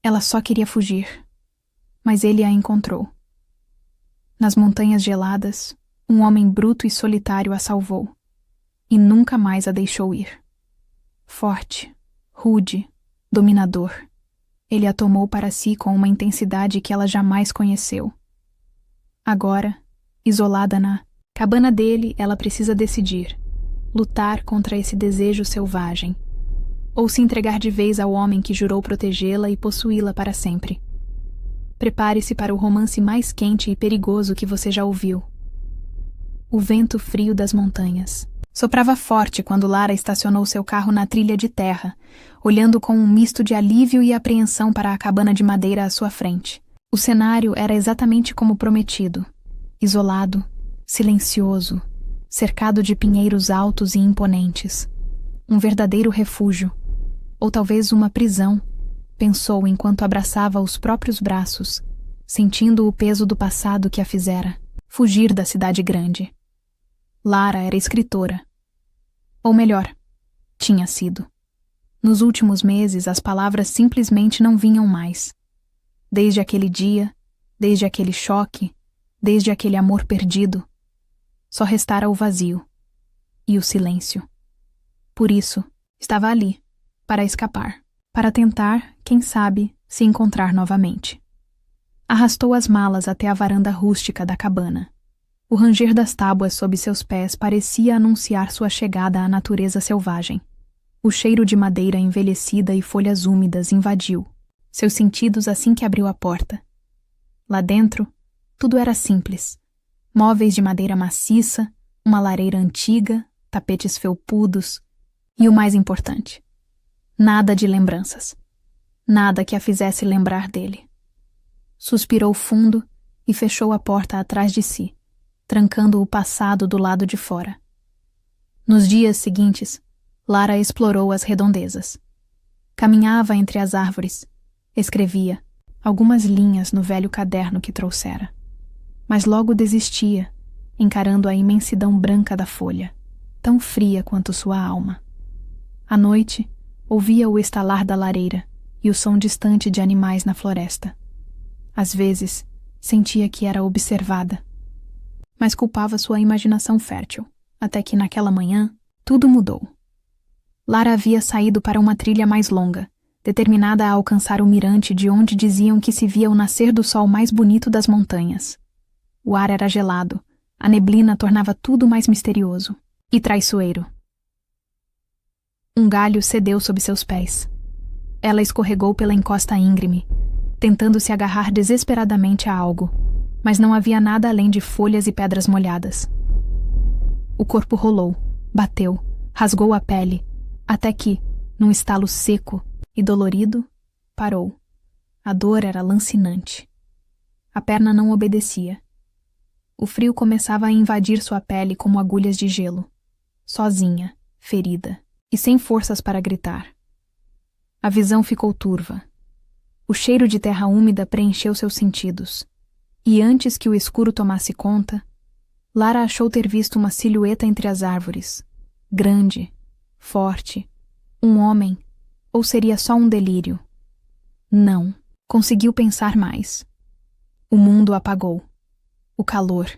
Ela só queria fugir, mas ele a encontrou. Nas montanhas geladas, um homem bruto e solitário a salvou, e nunca mais a deixou ir. Forte, rude, dominador, ele a tomou para si com uma intensidade que ela jamais conheceu. Agora, isolada na cabana dele, ela precisa decidir: lutar contra esse desejo selvagem, ou se entregar de vez ao homem que jurou protegê-la e possuí-la para sempre. Prepare-se para o romance mais quente e perigoso que você já ouviu. O vento frio das montanhas soprava forte quando Lara estacionou seu carro na trilha de terra, olhando com um misto de alívio e apreensão para a cabana de madeira à sua frente. O cenário era exatamente como prometido: isolado, silencioso, cercado de pinheiros altos e imponentes. Um verdadeiro refúgio, ou talvez uma prisão, pensou enquanto abraçava os próprios braços, sentindo o peso do passado que a fizera fugir da cidade grande. Lara era escritora. Ou melhor, tinha sido. Nos últimos meses, as palavras simplesmente não vinham mais. Desde aquele dia, desde aquele choque, desde aquele amor perdido, só restara o vazio e o silêncio. Por isso, estava ali, para escapar, para tentar, quem sabe, se encontrar novamente. Arrastou as malas até a varanda rústica da cabana. O ranger das tábuas sob seus pés parecia anunciar sua chegada à natureza selvagem. O cheiro de madeira envelhecida e folhas úmidas invadiu seus sentidos assim que abriu a porta. Lá dentro, tudo era simples. Móveis de madeira maciça, uma lareira antiga, tapetes felpudos e o mais importante, nada de lembranças. Nada que a fizesse lembrar dele. Suspirou fundo e fechou a porta atrás de si, trancando o passado do lado de fora. Nos dias seguintes, Lara explorou as redondezas. Caminhava entre as árvores, escrevia algumas linhas no velho caderno que trouxera. Mas logo desistia, encarando a imensidão branca da folha, tão fria quanto sua alma. À noite, ouvia o estalar da lareira e o som distante de animais na floresta. Às vezes, sentia que era observada, mas culpava sua imaginação fértil, até que naquela manhã, tudo mudou. Lara havia saído para uma trilha mais longa, determinada a alcançar o mirante de onde diziam que se via o nascer do sol mais bonito das montanhas. O ar era gelado, a neblina tornava tudo mais misterioso e traiçoeiro. Um galho cedeu sob seus pés. Ela escorregou pela encosta íngreme, tentando se agarrar desesperadamente a algo, mas não havia nada além de folhas e pedras molhadas. O corpo rolou, bateu, rasgou a pele, até que, num estalo seco e dolorido, parou. A dor era lancinante. A perna não obedecia. O frio começava a invadir sua pele como agulhas de gelo. Sozinha, ferida, e sem forças para gritar. A visão ficou turva. O cheiro de terra úmida preencheu seus sentidos. E antes que o escuro tomasse conta, Lara achou ter visto uma silhueta entre as árvores. Grande, forte, um homem, ou seria só um delírio? Não, conseguiu pensar mais. O mundo apagou. O calor.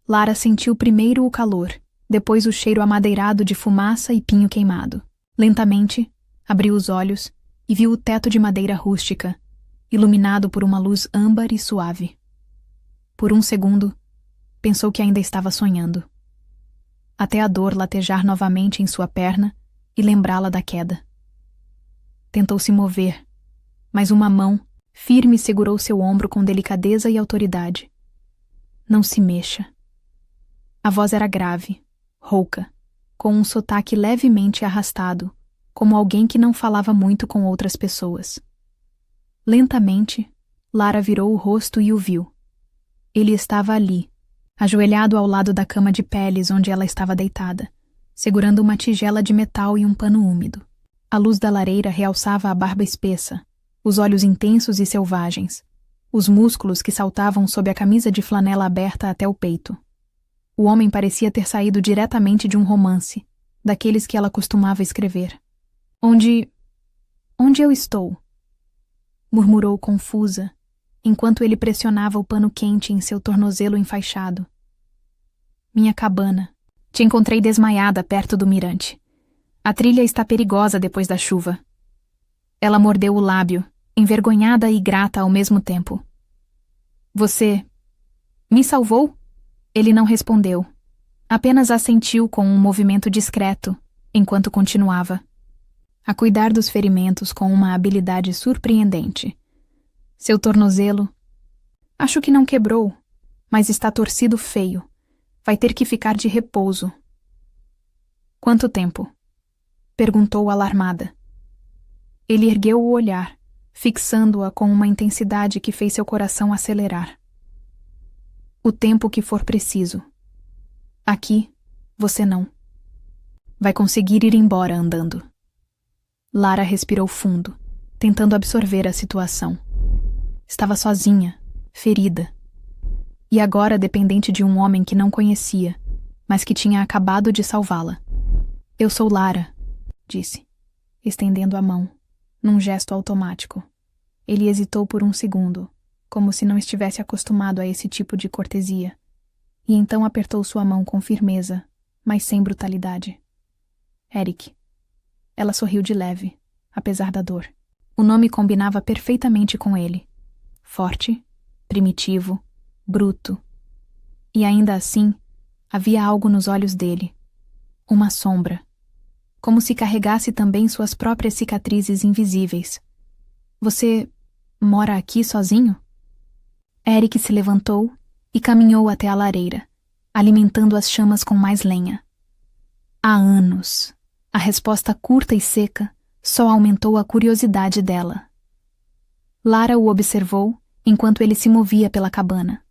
Lara sentiu primeiro o calor, depois o cheiro amadeirado de fumaça e pinho queimado. Lentamente, abriu os olhos e viu o teto de madeira rústica, iluminado por uma luz âmbar e suave. Por um segundo, pensou que ainda estava sonhando. Até a dor latejar novamente em sua perna e lembrá-la da queda. Tentou se mover, mas uma mão firme segurou seu ombro com delicadeza e autoridade. Não se mexa. A voz era grave, rouca, com um sotaque levemente arrastado, como alguém que não falava muito com outras pessoas. Lentamente, Lara virou o rosto e o viu. Ele estava ali, ajoelhado ao lado da cama de peles onde ela estava deitada, segurando uma tigela de metal e um pano úmido. A luz da lareira realçava a barba espessa, os olhos intensos e selvagens, os músculos que saltavam sob a camisa de flanela aberta até o peito. O homem parecia ter saído diretamente de um romance, daqueles que ela costumava escrever. Onde eu estou? murmurou confusa, enquanto ele pressionava o pano quente em seu tornozelo enfaixado. Minha cabana. Te encontrei desmaiada perto do mirante. A trilha está perigosa depois da chuva. Ela mordeu o lábio, envergonhada e grata ao mesmo tempo. Você me salvou? Ele não respondeu. Apenas assentiu com um movimento discreto, enquanto continuava a cuidar dos ferimentos com uma habilidade surpreendente. Seu tornozelo, acho que não quebrou, mas está torcido feio. Vai ter que ficar de repouso. Quanto tempo? Perguntou alarmada. Ele ergueu o olhar, fixando-a com uma intensidade que fez seu coração acelerar. O tempo que for preciso. Aqui, você não. Vai conseguir ir embora andando. Lara respirou fundo, tentando absorver a situação. Estava sozinha, ferida. E agora dependente de um homem que não conhecia, mas que tinha acabado de salvá-la. Eu sou Lara, disse, estendendo a mão, num gesto automático. Ele hesitou por um segundo, como se não estivesse acostumado a esse tipo de cortesia, e então apertou sua mão com firmeza, mas sem brutalidade. Eric. Ela sorriu de leve, apesar da dor. O nome combinava perfeitamente com ele. Forte, primitivo, bruto. E ainda assim, havia algo nos olhos dele. Uma sombra. Como se carregasse também suas próprias cicatrizes invisíveis. Você mora aqui sozinho? Eric se levantou e caminhou até a lareira, alimentando as chamas com mais lenha. Há anos. A resposta curta e seca só aumentou a curiosidade dela. Lara o observou enquanto ele se movia pela cabana.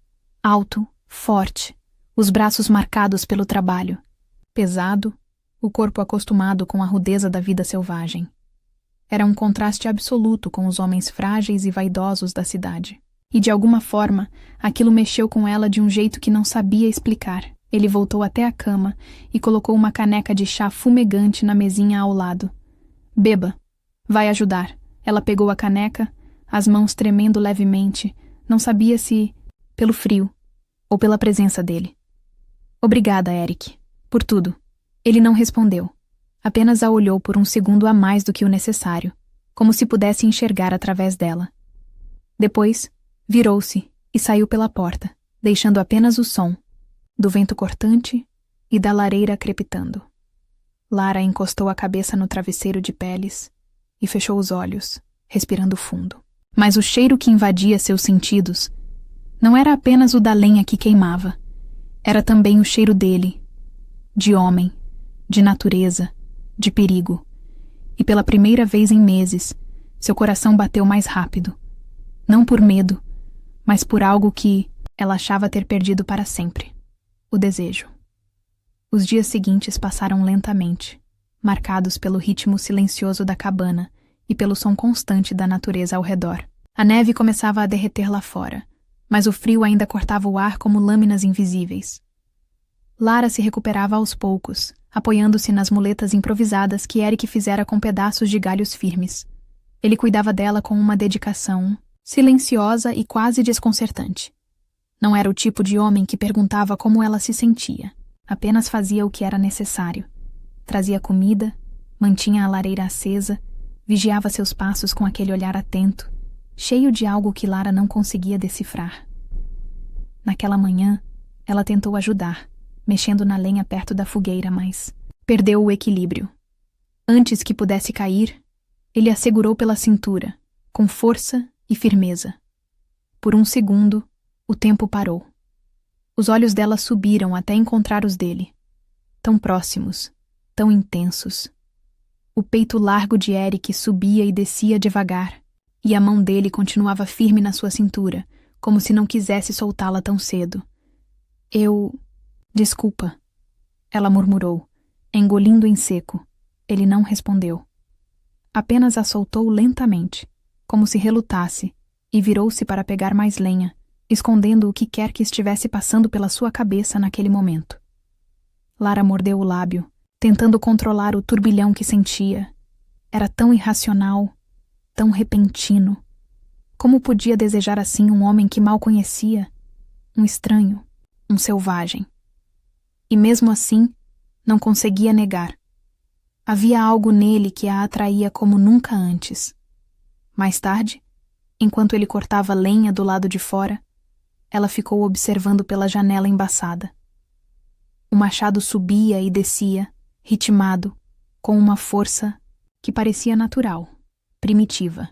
Alto, forte, os braços marcados pelo trabalho. Pesado, o corpo acostumado com a rudeza da vida selvagem. Era um contraste absoluto com os homens frágeis e vaidosos da cidade. E de alguma forma, aquilo mexeu com ela de um jeito que não sabia explicar. Ele voltou até a cama e colocou uma caneca de chá fumegante na mesinha ao lado. Beba. Vai ajudar. Ela pegou a caneca, as mãos tremendo levemente, não sabia se pelo frio ou pela presença dele. Obrigada, Eric. Por tudo. Ele não respondeu. Apenas a olhou por um segundo a mais do que o necessário, como se pudesse enxergar através dela. Depois, virou-se e saiu pela porta, deixando apenas o som do vento cortante e da lareira crepitando. Lara encostou a cabeça no travesseiro de peles e fechou os olhos, respirando fundo. Mas o cheiro que invadia seus sentidos não era apenas o da lenha que queimava. Era também o cheiro dele, de homem, de natureza, de perigo. E pela primeira vez em meses, seu coração bateu mais rápido. Não por medo, mas por algo que ela achava ter perdido para sempre. O desejo. Os dias seguintes passaram lentamente, marcados pelo ritmo silencioso da cabana e pelo som constante da natureza ao redor. A neve começava a derreter lá fora, mas o frio ainda cortava o ar como lâminas invisíveis. Lara se recuperava aos poucos, apoiando-se nas muletas improvisadas que Eric fizera com pedaços de galhos firmes. Ele cuidava dela com uma dedicação silenciosa e quase desconcertante. Não era o tipo de homem que perguntava como ela se sentia. Apenas fazia o que era necessário. Trazia comida, mantinha a lareira acesa, vigiava seus passos com aquele olhar atento, cheio de algo que Lara não conseguia decifrar. Naquela manhã, ela tentou ajudar, mexendo na lenha perto da fogueira, mas perdeu o equilíbrio. Antes que pudesse cair, ele a segurou pela cintura, com força e firmeza. Por um segundo, o tempo parou. Os olhos dela subiram até encontrar os dele. Tão próximos, tão intensos. O peito largo de Eric subia e descia devagar, e a mão dele continuava firme na sua cintura, como se não quisesse soltá-la tão cedo. Desculpa, ela murmurou, engolindo em seco. Ele não respondeu. Apenas a soltou lentamente, como se relutasse, e virou-se para pegar mais lenha, escondendo o que quer que estivesse passando pela sua cabeça naquele momento. Lara mordeu o lábio, tentando controlar o turbilhão que sentia. Era tão irracional, tão repentino. Como podia desejar assim um homem que mal conhecia? Um estranho, um selvagem. E mesmo assim, não conseguia negar. Havia algo nele que a atraía como nunca antes. Mais tarde, enquanto ele cortava lenha do lado de fora, ela ficou observando pela janela embaçada. O machado subia e descia, ritmado, com uma força que parecia natural, primitiva.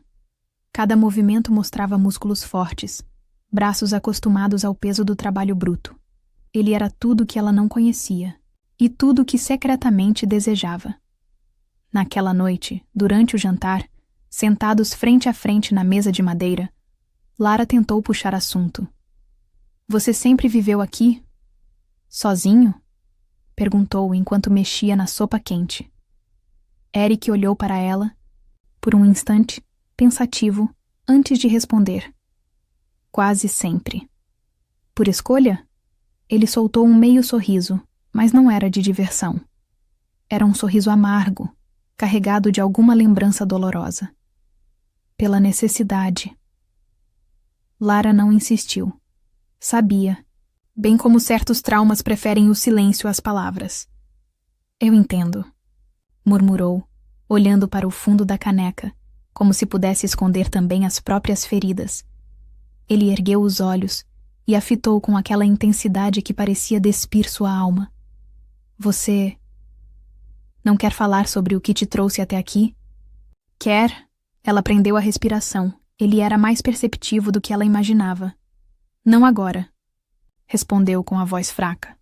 Cada movimento mostrava músculos fortes, braços acostumados ao peso do trabalho bruto. Ele era tudo que ela não conhecia, e tudo que secretamente desejava. Naquela noite, durante o jantar, sentados frente a frente na mesa de madeira, Lara tentou puxar assunto. Você sempre viveu aqui? Sozinho? Perguntou enquanto mexia na sopa quente. Eric olhou para ela, por um instante, pensativo, antes de responder. Quase sempre. Por escolha? Ele soltou um meio sorriso, mas não era de diversão. Era um sorriso amargo, carregado de alguma lembrança dolorosa. Pela necessidade. Lara não insistiu. Sabia, bem como certos traumas preferem o silêncio às palavras. Eu entendo, murmurou, olhando para o fundo da caneca, como se pudesse esconder também as próprias feridas. Ele ergueu os olhos e a fitou com aquela intensidade que parecia despir sua alma. Você não quer falar sobre o que te trouxe até aqui? Quer? Ela prendeu a respiração. Ele era mais perceptivo do que ela imaginava. Não agora, respondeu com a voz fraca.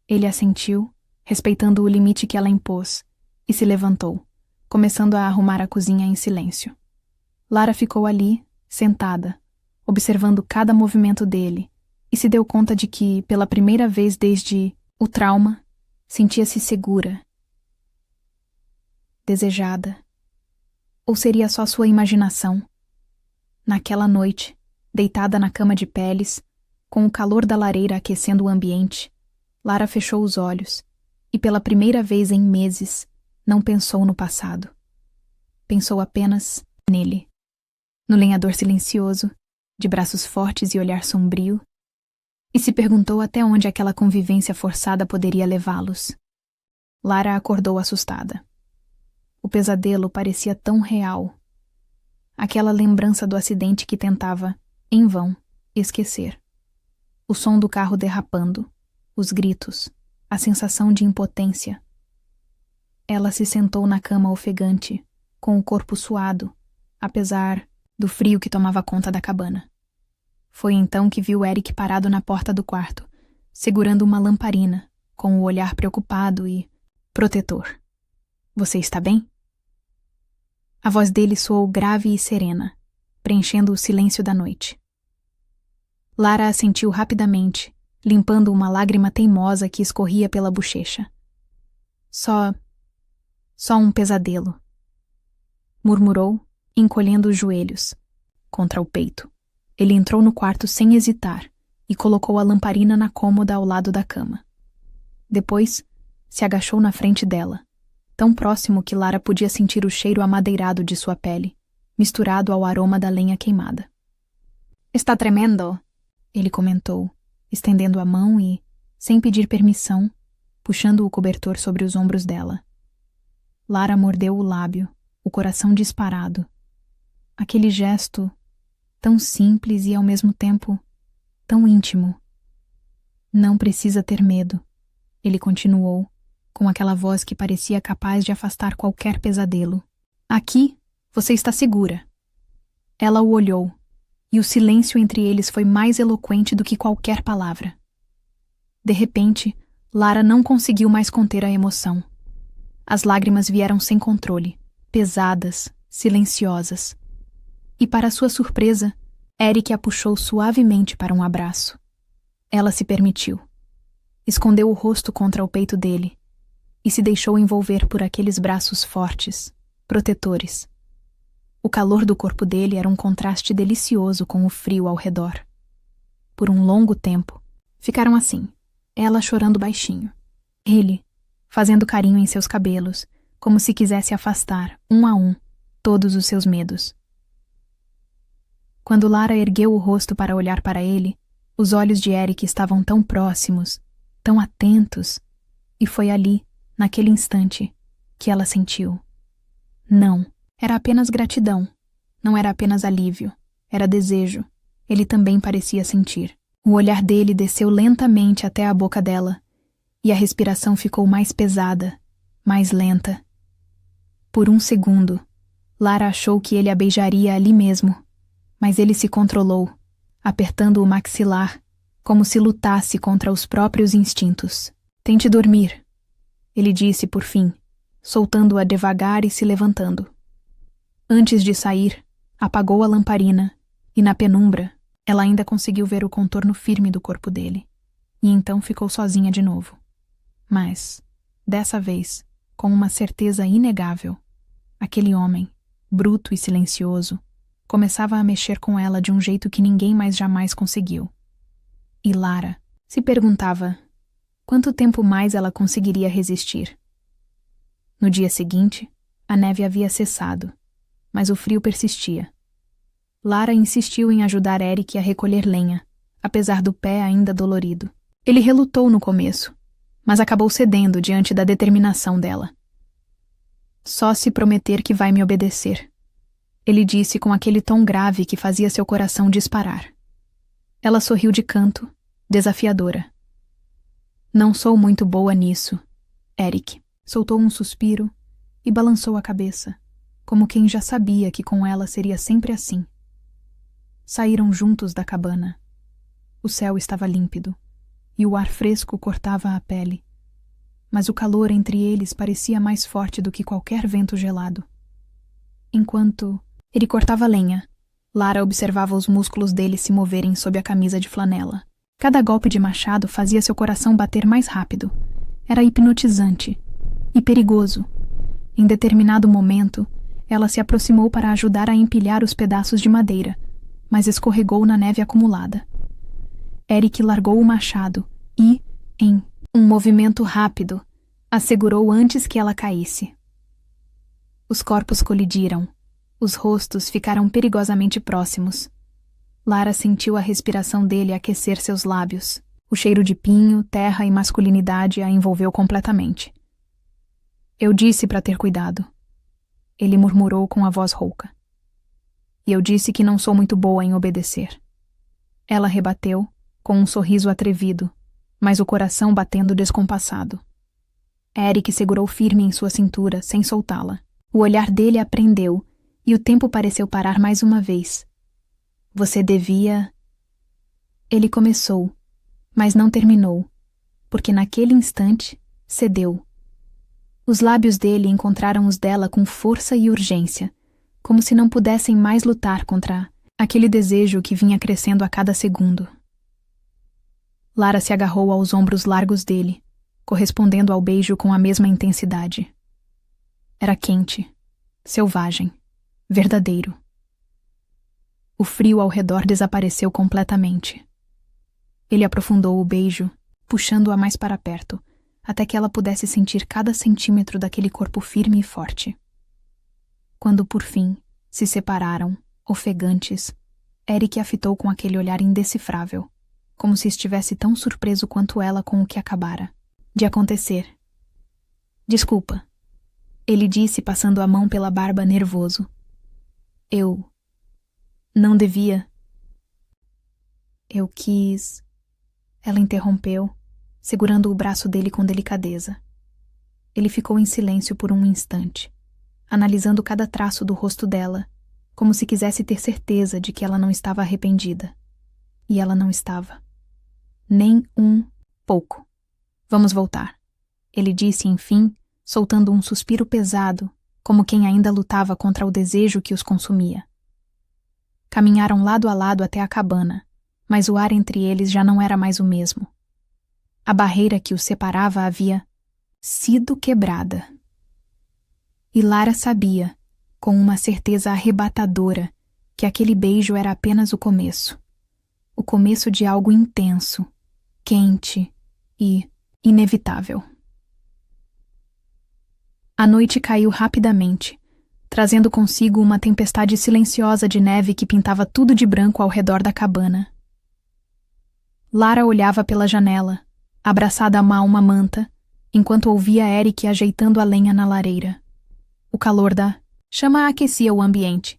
Ele assentiu, respeitando o limite que ela impôs, e se levantou, começando a arrumar a cozinha em silêncio. Lara ficou ali, sentada, observando cada movimento dele, e se deu conta de que, pela primeira vez desde o trauma, sentia-se segura, desejada. Ou seria só sua imaginação? Naquela noite, deitada na cama de peles, com o calor da lareira aquecendo o ambiente, Lara fechou os olhos e, pela primeira vez em meses, não pensou no passado. Pensou apenas nele. No lenhador silencioso, de braços fortes e olhar sombrio, e se perguntou até onde aquela convivência forçada poderia levá-los. Lara acordou assustada. O pesadelo parecia tão real. Aquela lembrança do acidente que tentava, em vão, esquecer. O som do carro derrapando, os gritos, a sensação de impotência. Ela se sentou na cama ofegante, com o corpo suado, apesar do frio que tomava conta da cabana. Foi então que viu Eric parado na porta do quarto, segurando uma lamparina, com o olhar preocupado e protetor. Você está bem? A voz dele soou grave e serena, preenchendo o silêncio da noite. Lara assentiu rapidamente, limpando uma lágrima teimosa que escorria pela bochecha. Só um pesadelo, murmurou, encolhendo os joelhos, contra o peito. Ele entrou no quarto sem hesitar e colocou a lamparina na cômoda ao lado da cama. Depois, se agachou na frente dela, tão próximo que Lara podia sentir o cheiro amadeirado de sua pele, misturado ao aroma da lenha queimada. Está tremendo, ele comentou, estendendo a mão e, sem pedir permissão, puxando o cobertor sobre os ombros dela. Lara mordeu o lábio, o coração disparado. Aquele gesto, tão simples e ao mesmo tempo tão íntimo. Não precisa ter medo, ele continuou, com aquela voz que parecia capaz de afastar qualquer pesadelo. Aqui, você está segura. Ela o olhou, e o silêncio entre eles foi mais eloquente do que qualquer palavra. De repente, Lara não conseguiu mais conter a emoção. As lágrimas vieram sem controle, pesadas, silenciosas. E, para sua surpresa, Eric a puxou suavemente para um abraço. Ela se permitiu. Escondeu o rosto contra o peito dele e se deixou envolver por aqueles braços fortes, protetores. O calor do corpo dele era um contraste delicioso com o frio ao redor. Por um longo tempo, ficaram assim, ela chorando baixinho. Ele, fazendo carinho em seus cabelos, como se quisesse afastar, um a um, todos os seus medos. Quando Lara ergueu o rosto para olhar para ele, os olhos de Eric estavam tão próximos, tão atentos, e foi ali, naquele instante, que ela sentiu. Não, era apenas gratidão. Não era apenas alívio, era desejo. Ele também parecia sentir. O olhar dele desceu lentamente até a boca dela, e a respiração ficou mais pesada, mais lenta. Por um segundo, Lara achou que ele a beijaria ali mesmo, mas ele se controlou, apertando o maxilar, como se lutasse contra os próprios instintos. Tente dormir, ele disse por fim, soltando-a devagar e se levantando. Antes de sair, apagou a lamparina, e na penumbra, ela ainda conseguiu ver o contorno firme do corpo dele, e então ficou sozinha de novo. Mas, dessa vez, com uma certeza inegável, aquele homem, bruto e silencioso, começava a mexer com ela de um jeito que ninguém mais jamais conseguiu. E Lara se perguntava quanto tempo mais ela conseguiria resistir. No dia seguinte, a neve havia cessado, mas o frio persistia. Lara insistiu em ajudar Eric a recolher lenha, apesar do pé ainda dolorido. Ele relutou no começo, mas acabou cedendo diante da determinação dela. Só se prometer que vai me obedecer, ele disse com aquele tom grave que fazia seu coração disparar. Ela sorriu de canto, desafiadora. Não sou muito boa nisso, Eric. Soltou um suspiro e balançou a cabeça, como quem já sabia que com ela seria sempre assim. Saíram juntos da cabana. O céu estava límpido, e o ar fresco cortava a pele, mas o calor entre eles parecia mais forte do que qualquer vento gelado. Enquanto ele cortava lenha, Lara observava os músculos dele se moverem sob a camisa de flanela. Cada golpe de machado fazia seu coração bater mais rápido. Era hipnotizante e perigoso. Em determinado momento, ela se aproximou para ajudar a empilhar os pedaços de madeira, mas escorregou na neve acumulada. Eric largou o machado e, em um movimento rápido, a segurou antes que ela caísse. Os corpos colidiram. Os rostos ficaram perigosamente próximos. Lara sentiu a respiração dele aquecer seus lábios. O cheiro de pinho, terra e masculinidade a envolveu completamente. Eu disse para ter cuidado. Ele murmurou com a voz rouca. E eu disse que não sou muito boa em obedecer. Ela rebateu, com um sorriso atrevido, mas o coração batendo descompassado. Eric segurou firme em sua cintura, sem soltá-la. O olhar dele a prendeu, e o tempo pareceu parar mais uma vez. Você devia... Ele começou, mas não terminou, porque naquele instante cedeu. Os lábios dele encontraram os dela com força e urgência, como se não pudessem mais lutar contra aquele desejo que vinha crescendo a cada segundo. Lara se agarrou aos ombros largos dele, correspondendo ao beijo com a mesma intensidade. Era quente, selvagem, verdadeiro. O frio ao redor desapareceu completamente. Ele aprofundou o beijo, puxando-a mais para perto, até que ela pudesse sentir cada centímetro daquele corpo firme e forte. Quando, por fim, se separaram, ofegantes, Eric a fitou com aquele olhar indecifrável, como se estivesse tão surpreso quanto ela com o que acabara de acontecer. Desculpa, ele disse passando a mão pela barba nervoso. Eu não devia. Eu quis... Ela interrompeu, segurando o braço dele com delicadeza. Ele ficou em silêncio por um instante, analisando cada traço do rosto dela, como se quisesse ter certeza de que ela não estava arrependida. E ela não estava. Nem um pouco. Vamos voltar, ele disse, enfim, soltando um suspiro pesado, como quem ainda lutava contra o desejo que os consumia. Caminharam lado a lado até a cabana, mas o ar entre eles já não era mais o mesmo. A barreira que os separava havia sido quebrada. E Lara sabia, com uma certeza arrebatadora, que aquele beijo era apenas o começo. O começo de algo intenso, quente e inevitável. A noite caiu rapidamente, trazendo consigo uma tempestade silenciosa de neve que pintava tudo de branco ao redor da cabana. Lara olhava pela janela, abraçada a uma manta, enquanto ouvia Eric ajeitando a lenha na lareira. O calor da chama aquecia o ambiente,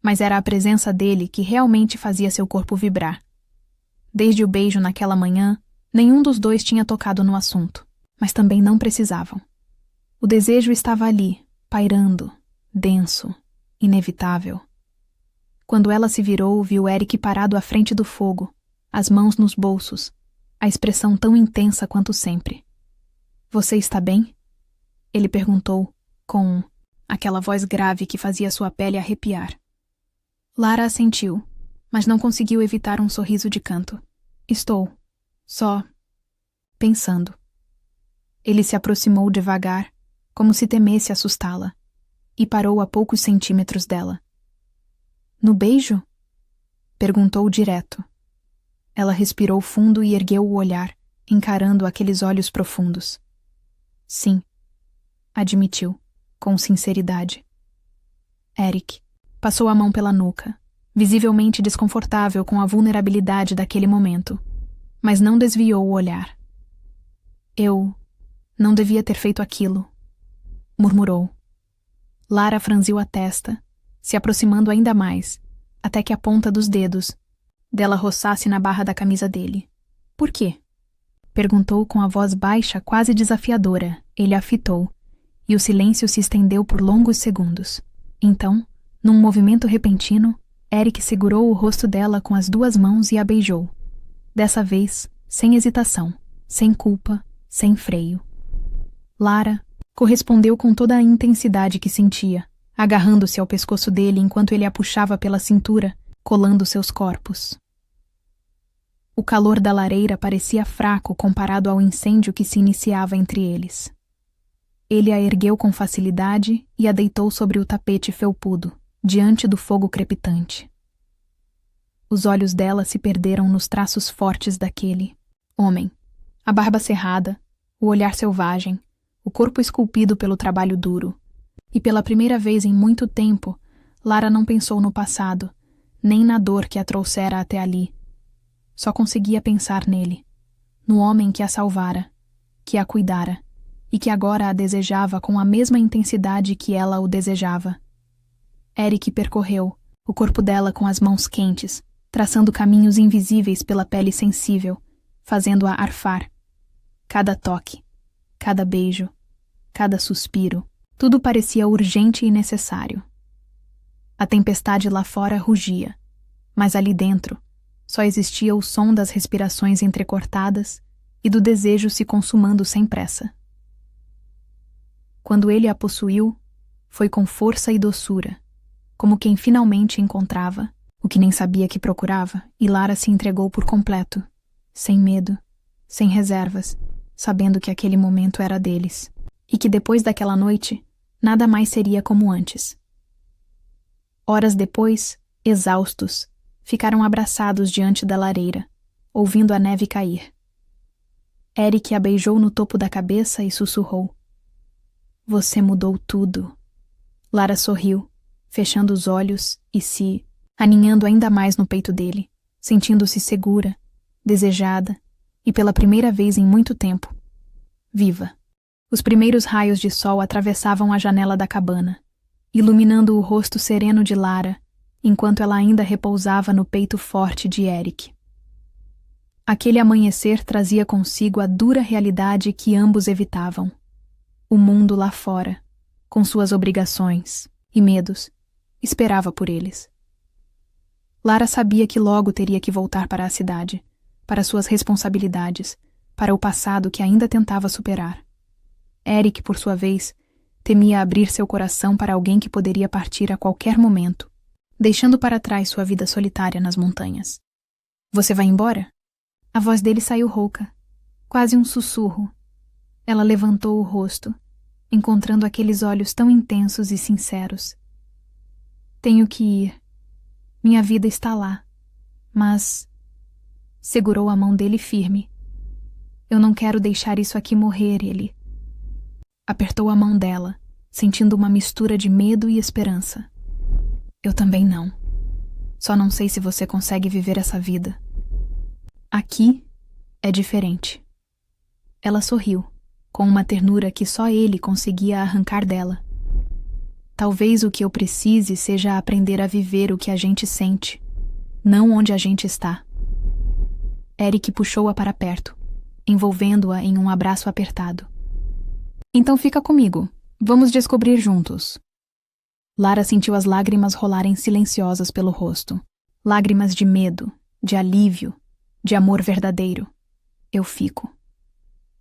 mas era a presença dele que realmente fazia seu corpo vibrar. Desde o beijo naquela manhã, nenhum dos dois tinha tocado no assunto, mas também não precisavam. O desejo estava ali, pairando, denso, inevitável. Quando ela se virou, viu Eric parado à frente do fogo, as mãos nos bolsos, a expressão tão intensa quanto sempre. "Você está bem?" Ele perguntou, com aquela voz grave que fazia sua pele arrepiar. Lara assentiu, mas não conseguiu evitar um sorriso de canto. "Estou, só, pensando." Ele se aproximou devagar, como se temesse assustá-la, e parou a poucos centímetros dela. "No beijo?" perguntou direto. Ela respirou fundo e ergueu o olhar, encarando aqueles olhos profundos. "Sim", admitiu, com sinceridade. Eric passou a mão pela nuca, visivelmente desconfortável com a vulnerabilidade daquele momento, mas não desviou o olhar. "Eu não devia ter feito aquilo", murmurou. Lara franziu a testa, se aproximando ainda mais, até que a ponta dos dedos dela roçasse na barra da camisa dele. "Por quê?" perguntou com a voz baixa, quase desafiadora. Ele a fitou, e o silêncio se estendeu por longos segundos. Então, num movimento repentino, Eric segurou o rosto dela com as duas mãos e a beijou. Dessa vez, sem hesitação, sem culpa, sem freio. Lara correspondeu com toda a intensidade que sentia, agarrando-se ao pescoço dele enquanto ele a puxava pela cintura, colando seus corpos. O calor da lareira parecia fraco comparado ao incêndio que se iniciava entre eles. Ele a ergueu com facilidade e a deitou sobre o tapete felpudo, diante do fogo crepitante. Os olhos dela se perderam nos traços fortes daquele homem. A barba cerrada, o olhar selvagem, o corpo esculpido pelo trabalho duro. E pela primeira vez em muito tempo, Lara não pensou no passado, nem na dor que a trouxera até ali. Só conseguia pensar nele, no homem que a salvara, que a cuidara, e que agora a desejava com a mesma intensidade que ela o desejava. Eric percorreu o corpo dela com as mãos quentes, traçando caminhos invisíveis pela pele sensível, fazendo-a arfar. Cada toque, cada beijo, cada suspiro, tudo parecia urgente e necessário. A tempestade lá fora rugia, mas ali dentro só existia o som das respirações entrecortadas e do desejo se consumando sem pressa. Quando ele a possuiu, foi com força e doçura, como quem finalmente encontrava o que nem sabia que procurava, e Lara se entregou por completo, sem medo, sem reservas, sabendo que aquele momento era deles, e que depois daquela noite, nada mais seria como antes. Horas depois, exaustos, ficaram abraçados diante da lareira, ouvindo a neve cair. Eric a beijou no topo da cabeça e sussurrou: "Você mudou tudo." Lara sorriu, fechando os olhos e se aninhando ainda mais no peito dele, sentindo-se segura, desejada e, pela primeira vez em muito tempo, viva. Os primeiros raios de sol atravessavam a janela da cabana, iluminando o rosto sereno de Lara, enquanto ela ainda repousava no peito forte de Eric. Aquele amanhecer trazia consigo a dura realidade que ambos evitavam. O mundo lá fora, com suas obrigações e medos, esperava por eles. Lara sabia que logo teria que voltar para a cidade, para suas responsabilidades, para o passado que ainda tentava superar. Eric, por sua vez, temia abrir seu coração para alguém que poderia partir a qualquer momento, deixando para trás sua vida solitária nas montanhas. "Você vai embora?" A voz dele saiu rouca, quase um sussurro. Ela levantou o rosto, encontrando aqueles olhos tão intensos e sinceros. "Tenho que ir. Minha vida está lá, mas..." Segurou a mão dele firme. "Eu não quero deixar isso aqui morrer." Ele apertou a mão dela, sentindo uma mistura de medo e esperança. Eu também não. Só não sei se você consegue viver essa vida. Aqui é diferente. Ela sorriu, com uma ternura que só ele conseguia arrancar dela. Talvez o que eu precise seja aprender a viver o que a gente sente, não onde a gente está. Eric puxou-a para perto, envolvendo-a em um abraço apertado. Então fica comigo. Vamos descobrir juntos. Lara sentiu as lágrimas rolarem silenciosas pelo rosto. Lágrimas de medo, de alívio, de amor verdadeiro. Eu fico.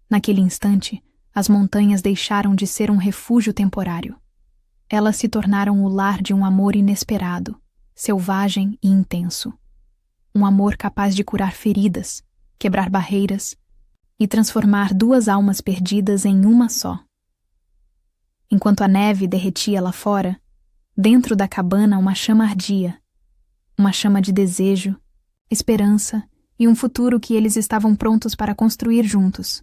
Naquele instante, as montanhas deixaram de ser um refúgio temporário. Elas se tornaram o lar de um amor inesperado, selvagem e intenso. Um amor capaz de curar feridas, quebrar barreiras e transformar duas almas perdidas em uma só. Enquanto a neve derretia lá fora, dentro da cabana uma chama ardia. Uma chama de desejo, esperança e um futuro que eles estavam prontos para construir juntos.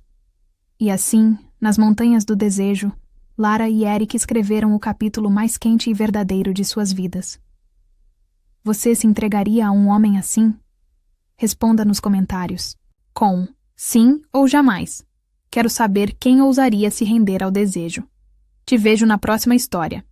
E assim, nas montanhas do desejo, Lara e Eric escreveram o capítulo mais quente e verdadeiro de suas vidas. Você se entregaria a um homem assim? Responda nos comentários, com sim ou jamais. Quero saber quem ousaria se render ao desejo. Te vejo na próxima história.